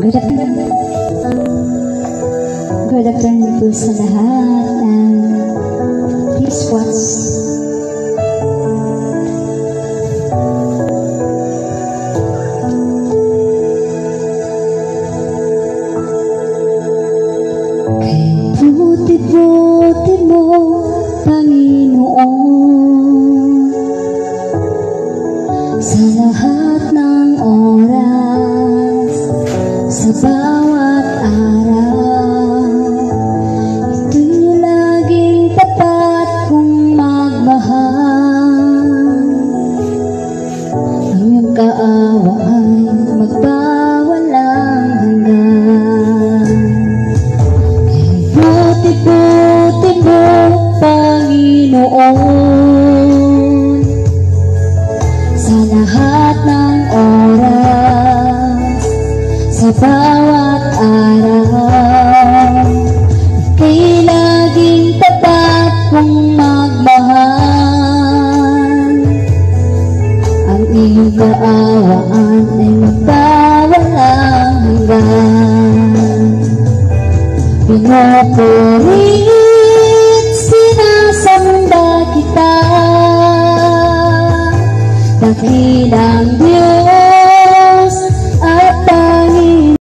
Good afternoon po sa lahat, and please watch. Kay buti-buti mo, Panginoon, sa lahat ng oras, sa bawat araw, ito'y laging tapat kong magmahal. Ang iyong kaawa ay magpawalang hanggan. Kay buti-buti mo, Panginoon, sa lahat ng oras, sa bawat araw, ika'y laging tapat kong magmahal. Ang iyong kaawaan ay magpawalang hanggan. Pinupurit, sinasamba kita, dakilang Diyos